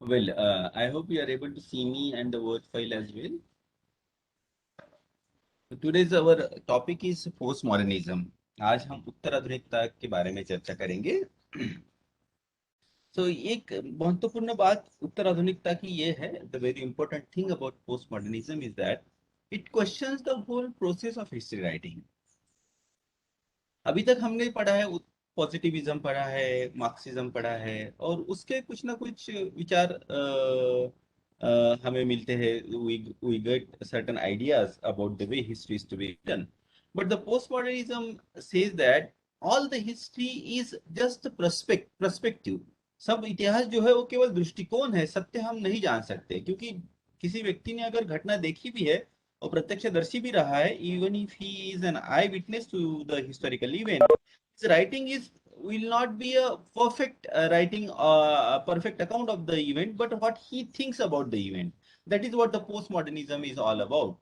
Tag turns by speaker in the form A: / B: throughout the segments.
A: Well, I hope you are able to see me and the word file as well. So today's our topic is postmodernism. आज हम उत्तर आधुनिकता के बारे में चर्चा करेंगे. So एक महत्वपूर्ण बात उत्तर आधुनिकता की ये है, the very important thing about postmodernism is that it questions the whole process of history writing. अभी तक हमने पढ़ा है, पॉजिटिविज्म पढ़ा है, मार्क्सिज्म पढ़ा है, और उसके कुछ ना कुछ विचार हमें मिलते हैं. We get certain ideas about the way history is to be written. But the postmodernism says that all the history is just perspective. सब इतिहास जो है वो केवल दृष्टिकोण है, सत्य हम नहीं जान सकते, क्योंकि किसी व्यक्ति ने अगर घटना देखी भी है और प्रत्यक्षदर्शी भी रहा है, even if he is an eye witness to the historical event, his writing is will not be a perfect writing a perfect account of the event, but what he thinks about the event. That is what the postmodernism is all about.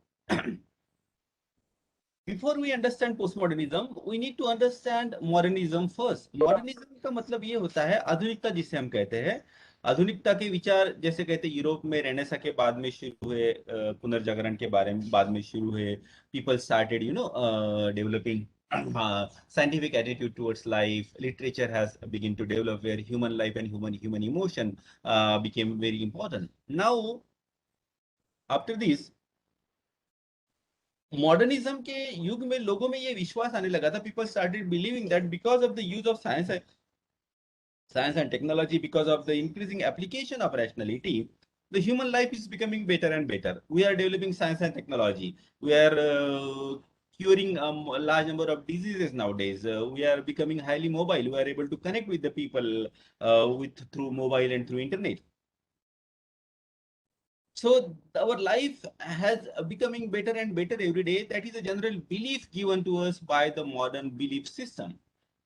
A: Before we understand postmodernism, we need to understand modernism first. Modernism का मतलब ये होता है आधुनिकता, जिसे हम कहते हैं. आधुनिकता के विचार जैसे कहते हैं यूरोप में रेनेसा के बाद में शुरू हुए, पुनर्जागरण के बारे में बाद में शुरू हुए. People started developing scientific attitude towards life. Literature has begun to develop where human life and human emotion became very important. Now, after this, modernism के युग में लोगों में ये विश्वास आने लगा था. People started believing that because of the use of science and technology, because of the increasing application of rationality, the human life is becoming better and better. We are developing science and technology. We are curing a large number of diseases nowadays. We are becoming highly mobile. We are able to connect with the people with through mobile and through internet. So our life has becoming better and better every day. That is a general belief given to us by the modern belief system.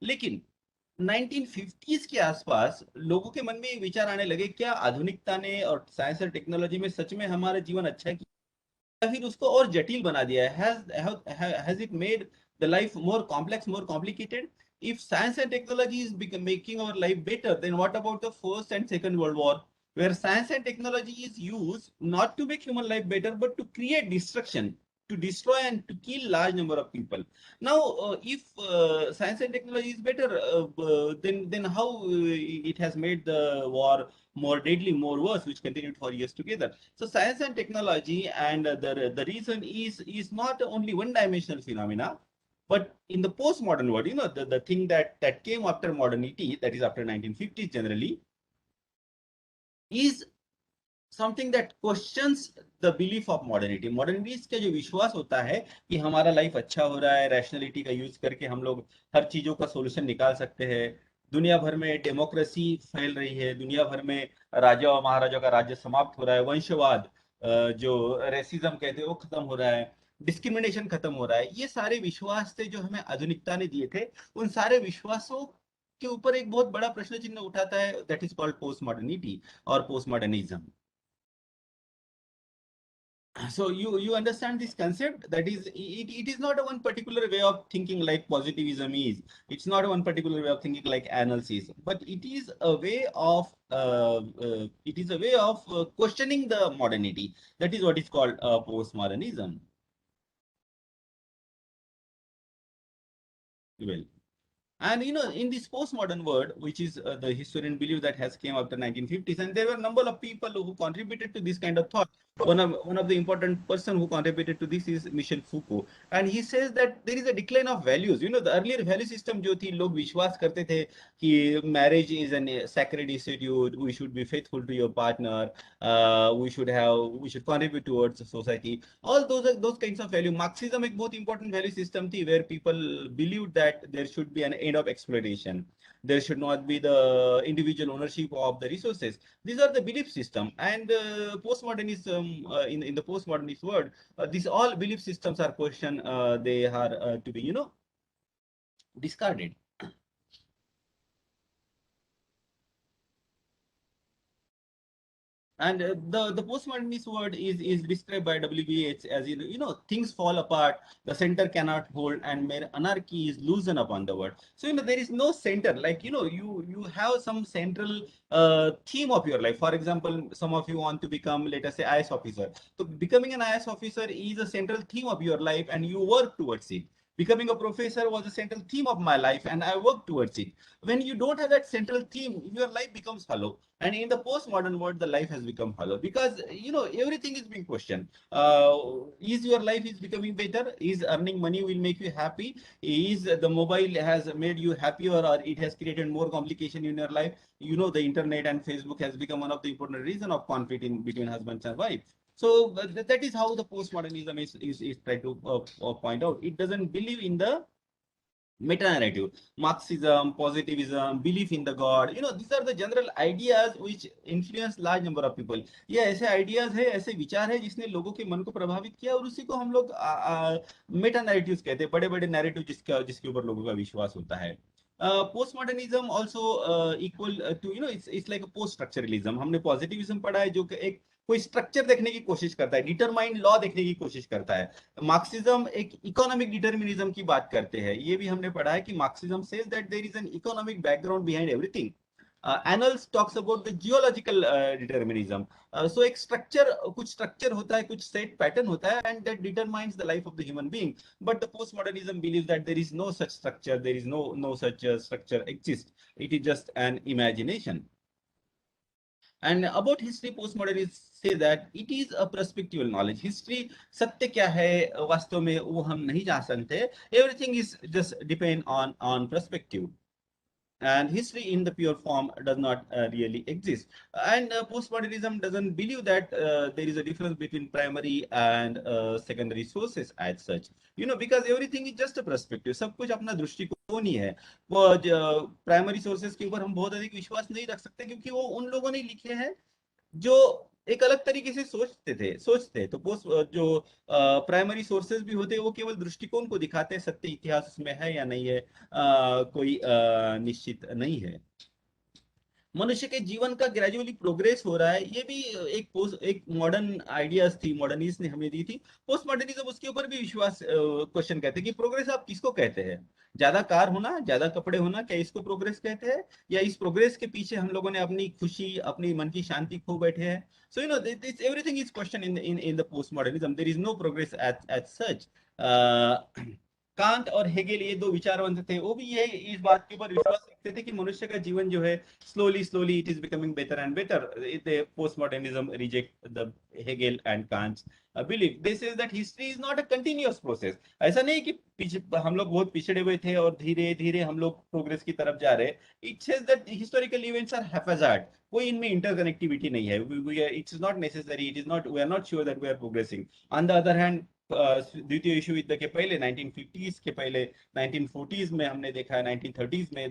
A: लेकिन 1950s के आसपास लोगों के मन में ये विचार आने लगे, क्या आधुनिकता ने और साइंस और टेक्नोलॉजी में सच में हमारा जीवन अच्छा किया, या फिर उसको और जटिल बना दिया है? Has it made the life more complex, more complicated? If science and technology is making our life better, then what about the first and second world war, where science and technology is used not to make human life better, but to create destruction, to destroy and to kill large number of people? Now, if science and technology is better, then how it has made the war more deadly, more worse, which continued for years together? So science and technology, and the reason is not only one dimensional phenomena, but in the postmodern world, the thing that came after modernity, that is after 1950s generally, is something that questions the belief of modernity. Modernity का जो विश्वास होता है कि हमारा life अच्छा हो रहा है, रैशनैलिटी का यूज करके हम लोग हर चीजों का सोल्यूशन निकाल सकते हैं. दुनिया भर में डेमोक्रेसी फैल रही है, दुनिया भर में राजा और महाराजा का राज्य समाप्त हो रहा है, वंशवाद, जो रेसिज्म कहते हैं वो खत्म हो रहा है, डिस्क्रिमिनेशन खत्म हो रहा है. ये सारे विश्वास थे जो हमें आधुनिकता ने दिए थे. उन सारे विश्वासों के ऊपर एक बहुत बड़ा प्रश्न चिन्ह उठाता है, that is called post modernity और post modernism. So you understand this concept, that is, it is not a one particular way of thinking like positivism is. It's not a one particular way of thinking like analysis, but it is a way of questioning the modernity. That is what is called postmodernism. Well, and in this postmodern world, which is the historian belief that has came after 1950s, and there were a number of people who contributed to this kind of thought. One of the important person who contributed to this is Michel Foucault, and he says that there is a decline of values. The earlier value system जो थी, लोग विश्वास करते थे कि marriage is a sacred institute, we should be faithful to your partner, we should contribute towards the society. All those kinds of value. Marxism एक बहुत important value system थी, where people believed that there should be an end of exploitation. There should not be the individual ownership of the resources. These are the belief system. And postmodernism, in the postmodernist world, these all belief systems are questioned. They are to be discarded. And the postmodernist word is described by WBH as things fall apart, the center cannot hold, and mere anarchy is loosened upon the world. So there is no center. Like you have some central theme of your life. For example, some of you want to become, let us say, IS officer. So becoming an IS officer is a central theme of your life, and you work towards it. Becoming a professor was a central theme of my life, and I work towards it. When you don't have that central theme, your life becomes hollow. And in the postmodern world, the life has become hollow because everything is being questioned. Is your life is becoming better? Is earning money will make you happy? Is the mobile has made you happier, or it has created more complication in your life? The internet and Facebook has become one of the important reason of conflict in between husbands and wife. So that is how the postmodernism is trying to point out. It doesn't believe in the meta narrative. Marxism, positivism, belief in the god, these are the general ideas which influence large number of people. ये ऐसे ideas है, ऐसे विचार है जिसने लोगों के मन को प्रभावित किया, और उसी को हम लोग मेटा नैरेटिव्स कहते हैं, बड़े बड़े नैरेटिव जिसके ऊपर लोगों का विश्वास होता है. Postmodernism also equal to, it's like a post structuralism. हमने positivism पढ़ा है, जो कि एक कोई स्ट्रक्चर देखने की कोशिश करता है, डिटरमाइंड लॉ देखने की कोशिश करता है. मार्क्सिज्म एक इकोनॉमिक डिटर्मिनिज्म की बात करते हैं. ये भी हमने पढ़ा है कि Marxism says that there is an economic background behind everything. Annales talks about the geological determinism. So एक स्ट्रक्चर, कुछ स्ट्रक्चर होता है, कुछ सेट पैटर्न होता है, and that determines the life of the human being. But the postmodernism believes that there is no such structure, there is no such structure exists. It is just an imagination. And about history, postmodernists say that it is a perspectival knowledge. History, सत्य क्या है वास्तव में वो हम नहीं जान सकते. Everything is just depend on perspective. And history in the pure form does not really exist. And postmodernism doesn't believe that there is a difference between primary and secondary sources as such, because everything is just a perspective. सब कुछ अपना दृष्टिकोण ही है. वो primary sources के ऊपर हम बहुत अधिक विश्वास नहीं रख सकते, क्योंकि वो उन लोगों ने लिखे हैं जो एक अलग तरीके से सोचते तो पोस्ट जो प्राइमरी सोर्सेज भी होते हैं, वो केवल दृष्टिकोण को दिखाते हैं. सत्य इतिहास उसमें है या नहीं है, कोई निश्चित नहीं है. मनुष्य के जीवन का ग्रेजुअली प्रोग्रेस हो रहा है, ये भी एक मॉडर्न आइडियाज थी, मॉडर्निस्ट ने हमें दी थी. पोस्ट मॉडर्निज्म उसके ऊपर भी विश्वास क्वेश्चन कहते हैं कि प्रोग्रेस आप किसको कहते हैं. ज्यादा कार होना, ज्यादा कपड़े होना, क्या इसको प्रोग्रेस कहते हैं? या इस प्रोग्रेस के पीछे हम लोगों ने अपनी खुशी, अपनी मन की शांति खो बैठे हैं. So this everything is question in the post modernism. There is no progress as such. Kant और हेगेल, ये दो विचारवंत थे, वो भी ये इस बात के ऊपर विश्वास रखते थे कि मनुष्य का जीवन जो है slowly it is becoming better and better. The postmodernism reject the Hegel and Kant's belief. They say that history is not a continuous process. ऐसा नहीं कि पीछे हम लोग बहुत पिछड़े हुए थे और धीरे धीरे हम लोग प्रोग्रेस की तरफ जा रहे. It says that historical events are haphazard. कोई इनमें इंटरकनेक्टिविटी नहीं है. It is not necessary. It is not. We are not sure that we are progressing. On the other hand, द्वितीय विश्व युद्ध के पहले 1950s के पहले 1940s में हमने देखा है, 1930s में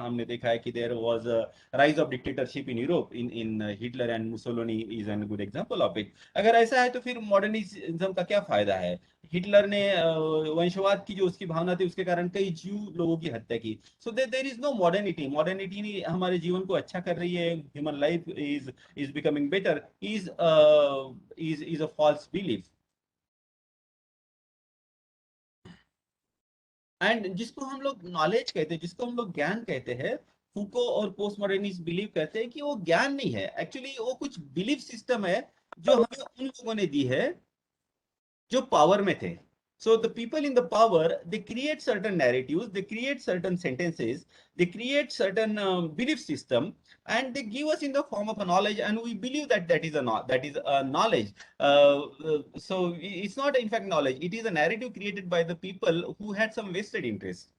A: हमने देखा है कि there was rise of dictatorship in Europe. In Hitler and Mussolini is an good example of it. अगर ऐसा है तो फिर मॉडर्निज्म का क्या फायदा है? हिटलर ने वंशवाद की जो उसकी भावना थी, उसके कारण कई जीव लोगों की हत्या की. So there is no modernity. Modernity हमारे जीवन को अच्छा कर रही है, human life is becoming better, is a false belief. And जिसको हम लोग नॉलेज कहते हैं, जिसको हम लोग ज्ञान कहते हैं, फूको और पोस्ट मॉडर्निस्ट बिलीव करते हैं कि वो ज्ञान नहीं है, एक्चुअली वो कुछ बिलीफ सिस्टम है जो हमें उन लोगों ने दी है जो पावर में थे. So the people in the power, they create certain narratives, they create certain sentences, they create certain belief system, and they give us in the form of a knowledge, and we believe that that is a knowledge. So it's not in fact knowledge; it is a narrative created by the people who had some vested interest.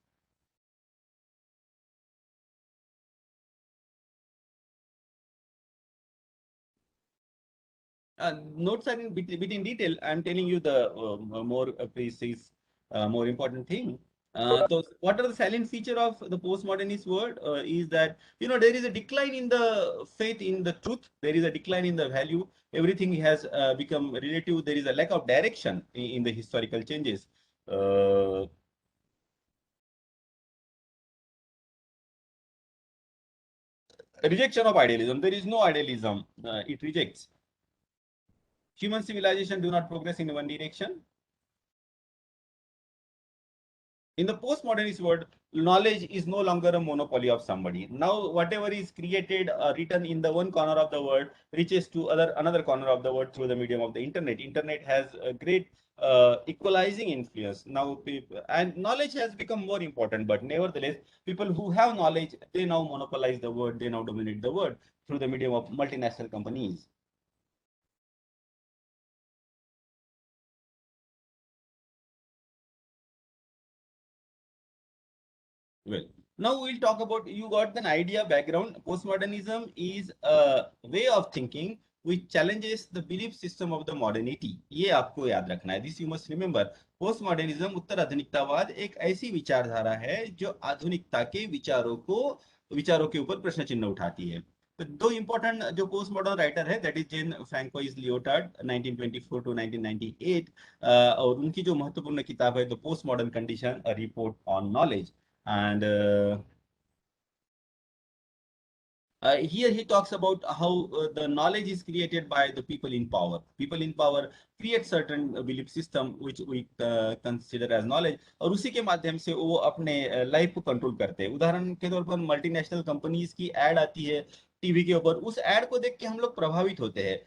A: Notes are in bit in detail. I'm telling you the more precise, more important thing. So what are the salient feature of the postmodernist world is that there is a decline in the faith in the truth. There is a decline in the value. Everything has become relative. There is a lack of direction in the historical changes. Uh, Rejection of idealism. There is no idealism. It rejects. Human civilization do not progress in one direction. In the postmodernist world, knowledge is no longer a monopoly of somebody. Now, whatever is created, written in the one corner of the world, reaches to another corner of the world through the medium of the internet. Internet has a great equalizing influence. Now, and knowledge has become more important, but nevertheless, people who have knowledge, they now monopolize the world, they now dominate the world through the medium of multinational companies. Well, now we'll talk about, you got an idea background. Postmodernism is a way of thinking which challenges the belief system of the modernity. ये आपको याद रखना है. This you must remember. Postmodernism, उत्तर आधुनिकतावाद, एक ऐसी विचारधारा है जो आधुनिकता के विचारों के ऊपर प्रश्न चिन्ह उठाती है. तो दो इंपॉर्टेंट जो पोस्ट मॉडर्न राइटर है, that is Jean Francois Lyotard 1924 to 1998, और उनकी जो महत्वपूर्ण किताब है the post modern condition, a report on knowledge. And here he talks about how the knowledge is created by the people in power. People in power create certain belief system which we consider as knowledge, और उसी के माध्यम से वो अपने life को control करते हैं. उदाहरण के तौर पर मल्टीनेशनल कंपनीज की एड आती है टीवी के ऊपर, उस एड को देख के हम लोग प्रभावित होते हैं.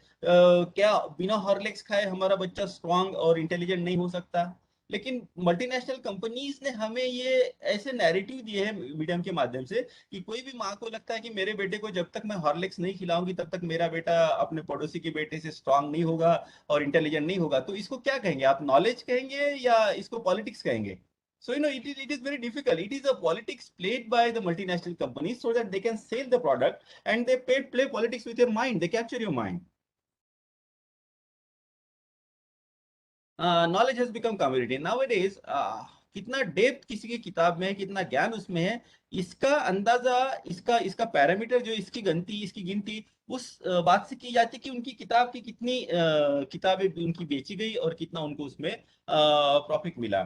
A: क्या बिना हॉर्लिक्स खाए हमारा बच्चा स्ट्रांग और इंटेलिजेंट नहीं हो सकता? लेकिन मल्टीनेशनल कंपनीज ने हमें ये ऐसे नैरेटिव दिए हैं मीडियम के माध्यम से कि कोई भी माँ को लगता है कि मेरे बेटे को जब तक मैं हॉर्लिक्स नहीं खिलाऊंगी तब तक मेरा बेटा अपने पड़ोसी के बेटे से स्ट्रांग नहीं होगा और इंटेलिजेंट नहीं होगा. तो इसको क्या कहेंगे आप, नॉलेज कहेंगे या इसको पॉलिटिक्स कहेंगे? So it is very difficult. It is a politics played by the multinational companies so that they can sell the product, and they play politics with your mind. They capture your mind. Knowledge has become community nowadays. कितना depth किसी की किताब में है, कितना ज्ञान उसमें है, इसका अंदाजा, इसका इसका पैरामीटर जो इसकी गिनती उस बात से की जाती है कि उनकी किताब की कितनी किताबें उनकी बेची गई और कितना उनको उसमें प्रॉफिट मिला.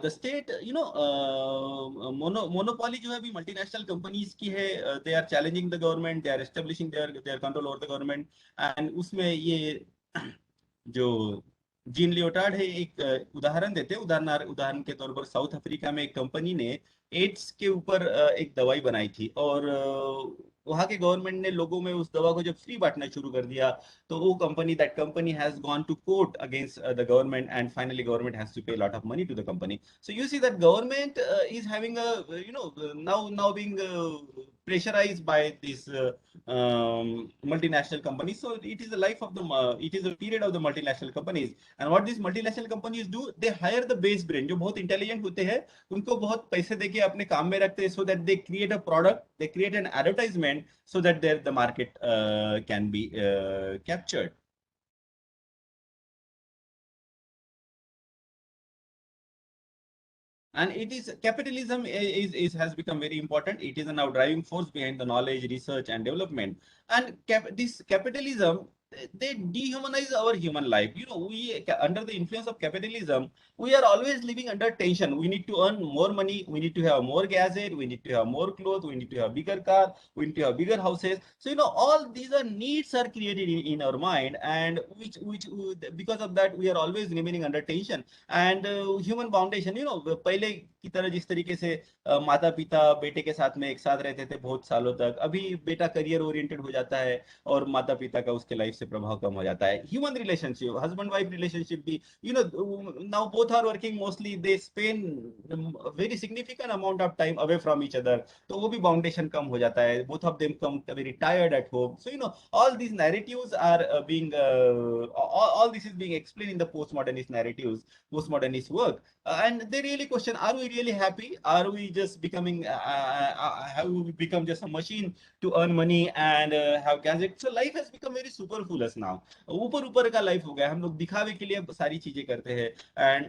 A: द स्टेट मोनोपोली जो है अभी मल्टीनेशनल कंपनीज की है. They are challenging the government, they are establishing their control over the government. And उसमें ये जो जीन लियोटार्ड है एक उदाहरण देते हैं. उदाहरण के तौर पर साउथ अफ्रीका में एक कंपनी ने एड्स के ऊपर एक दवाई बनाई थी, और वहां के गवर्नमेंट ने लोगों में उस दवा को जब फ्री बांटना शुरू कर दिया तो वो that company has gone to court against the government, and finally government has to pay lot of money to the company. So you see that government is having a now being pressurized by these multinational companies. So it is the life of the it is a period of the multinational companies. And what these multinational companies do, they hire the base brain जो बहुत intelligent होते हैं, उनको बहुत पैसे देके अपने काम में रखते हैं, so that they create a product, they create an advertisement so that the market can be captured. And it is capitalism is has become very important. It is a now driving force behind the knowledge, research, and development. And this capitalism, they dehumanize our human life. We under the influence of capitalism, we are always living under tension. We need to earn more money. We need to have more gadget. We need to have more clothes. We need to have bigger car. We need to have bigger houses. So all these are needs are created in our mind, and which because of that we are always remaining under tension. And human foundation, पहले की तरह जिस तरीके से माता पिता बेटे के साथ में एक साथ रहते थे बहुत सालों तक, अभी बेटा करियर ओरिएंटेड हो जाता है और माता पिता का उसके लाइफ से प्रभाव कम हो जाता है. Human relationship, husband wife relationship भी, now both are working, mostly they spend very significant amount of time away from each other, तो वो भी बाउंडेशन कम हो जाता है. Both of them come very tired at home. So all these narratives are being all this is being explained in the postmodernist narratives, postmodernist work. And they really question, are we really happy? Are we just becoming have we become just a machine to earn money and have gadgets? So life has become very superfluous now. ऊपर ऊपर का life हो गया, हम लोग दिखावे के लिए सारी चीजें करते हैं. And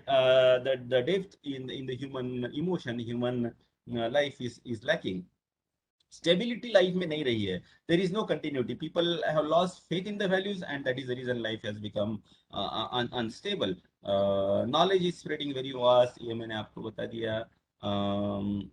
A: the depth in the human emotion, human life is lacking. Stability life में नहीं रही है. There is no continuity. People have lost faith in the values, and that is the reason life has become unstable. Knowledge is spreading very fast. ये मैंने आपको बता दिया.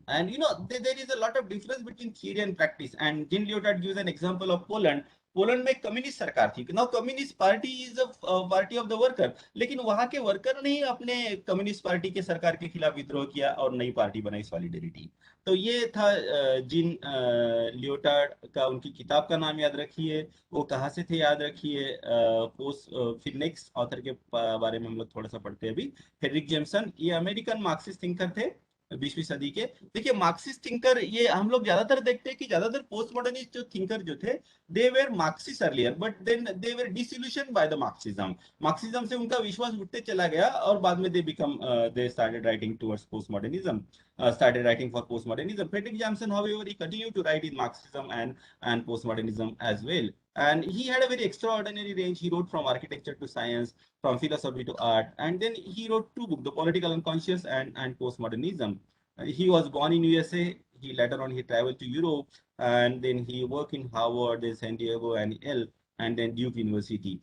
A: And there is a lot of difference between theory and practice. And Jean Lyotard gives an example of Poland. Poland में communist सरकार थी, now communist party is a party of the worker, लेकिन वहां के वर्कर ने अपने communist party के सरकार के खिलाफ विद्रोह किया और नई पार्टी बनाई, सॉलिडेरिटी। तो ये था जिन लियोटार्ड का, उनकी किताब का नाम याद रखिए, वो कहाँ से थे याद रखिए। पोस्ट फिर नेक्स्ट ऑथर के बारे में हम लोग थोड़ा सा पढ़ते हैं अभी। हेनरिक जेम्सन, ये अमेरिकन मार्क्सिस्ट थिंकर थे 20वीं सदी के। देखिए मार्क्सिस्ट थिंकर, ये हम लोग ज्यादातर देखते हैं कि ज्यादातर पोस्ट मॉडर्निस्ट जो थिंकर जो थे, they were Marxist earlier, but then they were disillusion by the Marxism. Marxism से उनका विश्वास उठते चला गया और बाद में they started writing towards post modernism, started writing for postmodernism. Frederick Jameson, however, he continued to write in Marxism and postmodernism as well. And he had a very extraordinary range. He wrote from architecture to science, from philosophy to art, and then he wrote two books, The Political Unconscious and Postmodernism. He was born in USA. He later on he traveled to Europe, and then he worked in Harvard, then San Diego, and Yale, and then Duke University.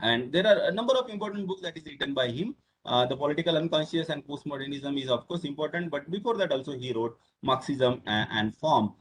A: And there are a number of important books that is written by him. The Political Unconscious and Postmodernism is of course important, but before that also he wrote Marxism and Form.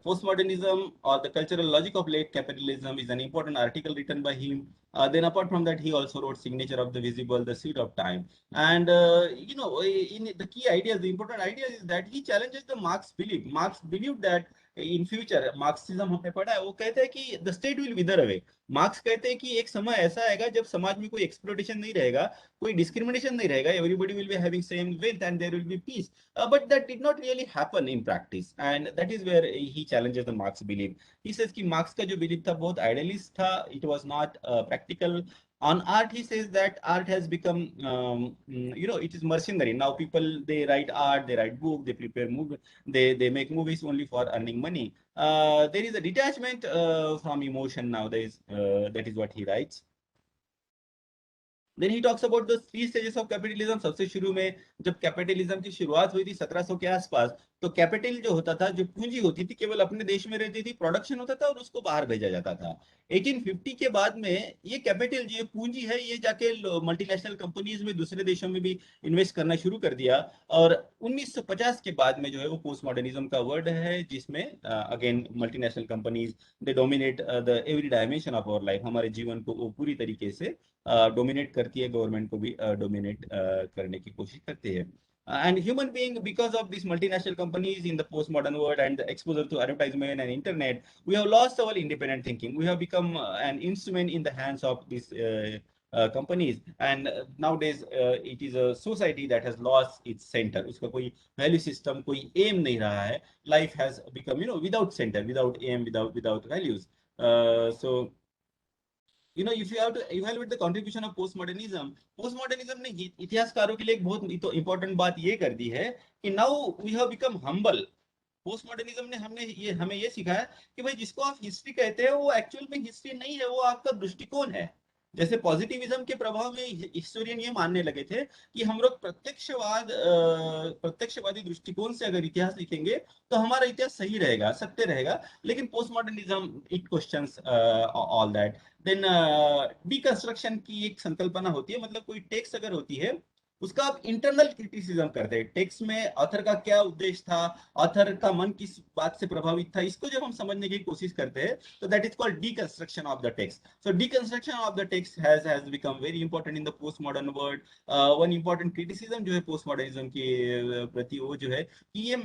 A: Postmodernism, or the Cultural Logic of Late Capitalism, is an important article written by him. Then apart from that, he also wrote Signature of the Visible, The Seed of Time. And in the key ideas, the important idea is that he challenges the Marx belief. Marx believed that in future, Marxism हमने पढ़ा है, वो कहते हैं कि the state will विदर away. Marks कहते हैं कि एक समय ऐसा आएगा जब समाज में कोई एक्सप्लोटेशन नहीं रहेगा, कोई डिस्क्रिमिनेशन नहीं रहेगा, everybody will be having same wealth and there will be peace. But that did not really happen in practice, and that is where he challenges the Marx believe. He says कि Marx का जो believe था बहुत idealist था, it was not practical. On art, he says that art has become it is mercenary now. People, they write art, they write book, they prepare movie, they make movies only for earning money. There is a detachment from emotion nowadays. That is what he writes. Then he talks about the three stages of capitalism. सबसे शुरू में जब capitalism की शुरुआत हुई थी 1700 के आसपास, तो कैपिटल जो होता था, जो पूंजी होती थी, केवल अपने देश में रहती थी, प्रोडक्शन होता था और उसको बाहर भेजा जाता था। 1850 के बाद में ये कैपिटल, जो पूंजी है, ये जाके मल्टीनेशनल कंपनीज में, दूसरे देशों में भी इन्वेस्ट करना शुरू कर दिया। और 1950 के बाद में जो है वो पोस्ट मॉडर्निज्म का वर्ड है, जिसमें again multinational companies, they dominate the every dimension of our life. हमारे जीवन को वो पूरी तरीके से डोमिनेट करती है, गवर्नमेंट को भी डोमिनेट करने की कोशिश करती है। And human being, because of these multinational companies in the postmodern world and the exposure to advertisement and internet, we have lost our independent thinking. We have become an instrument in the hands of these companies, and nowadays it is a society that has lost its center. उसका कोई value system, कोई aim नहीं रहा है. Life has become, without center, without aim, without values. So if you have to evaluate the contribution of postmodernism, postmodernism ने इतिहासकारों के लिए एक बहुत इंपॉर्टेंट बात ये कर दी है कि now we have become humble. Postmodernism ने हमें ये सिखाया कि भाई, जिसको आप हिस्ट्री कहते हैं वो एक्चुअल में हिस्ट्री नहीं है, वो आपका दृष्टिकोण है। जैसे पॉजिटिविज्म के प्रभाव में हिस्टोरियन ये मानने लगे थे कि हम लोग प्रत्यक्षवादी दृष्टिकोण से अगर इतिहास लिखेंगे तो हमारा इतिहास सही रहेगा, सत्य रहेगा। लेकिन post modernism it questions all that. Then deconstruction की एक संकल्पना होती है, मतलब कोई टेक्स्ट अगर होती है, उसका आप इंटरनल क्रिटिसिज्म करते हैं। टेक्स्ट में ऑथर का क्या उद्देश्य था, ऑथर का मन किस बात से प्रभावित था, इसको जब हम समझने की कोशिश करते हैं तो that is called deconstruction of the text. So deconstruction of the text has become very important in the post modern world. One important criticism जो है पोस्ट मॉडर्निज्म के प्रति, वो जो है कि ये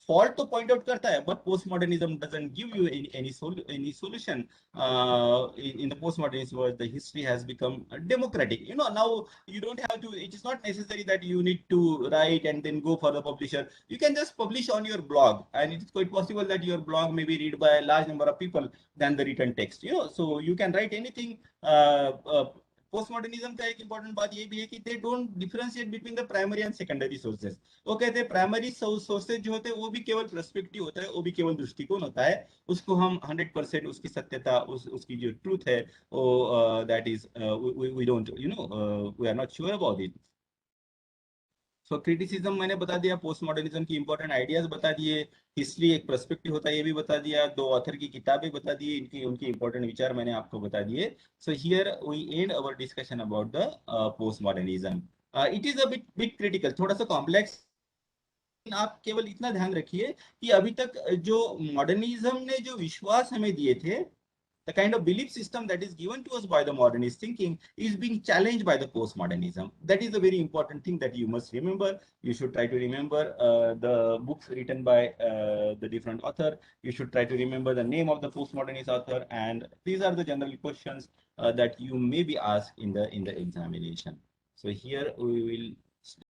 A: फॉल्ट तो पॉइंट आउट करता है, but post modernism doesn't give you any solution. In the postmodernist world, the history has become democratic. Now you don't have to, it is not necessary that you need to write and then go for the publisher. You can just publish on your blog, and it is quite possible that your blog may be read by a large number of people than the written text. So you can write anything. Postmodernism का एक important बात ये भी है कि they don't differentiate between the primary and secondary sources. वो कहते हैं प्राइमरी सोर्सेज जो होते हैं वो भी केवल पर्सपेक्टिव होता है, वो भी केवल दृष्टिकोण होता है, उसको हम 100% उसकी सत्यता, उसकी जो ट्रूथ है वो that is we don't we are not sure about it. So criticism मैंने बता दिया, पोस्ट मॉडर्निज्म की इंपॉर्टेंट आइडियाज बता दिए, हिस्ट्री एक पर्सपेक्टिव होता है ये भी बता दिया, दो ऑथर की किताबें बता दी, इनकी उनकी इंपॉर्टेंट विचार मैंने आपको बता दिए। So here we end our discussion about the post modernism. It is a bit critical, थोड़ा सा कॉम्प्लेक्स आप केवल इतना ध्यान रखिए कि अभी तक जो मॉडर्निज्म ने जो विश्वास हमें दिए थे, the kind of belief system that is given to us by the modernist thinking is being challenged by the postmodernism. That is a very important thing that you must remember. You should try to remember the books written by the different author. You should try to remember the name of the postmodernist author, and these are the general questions that you may be asked in the examination. So here we will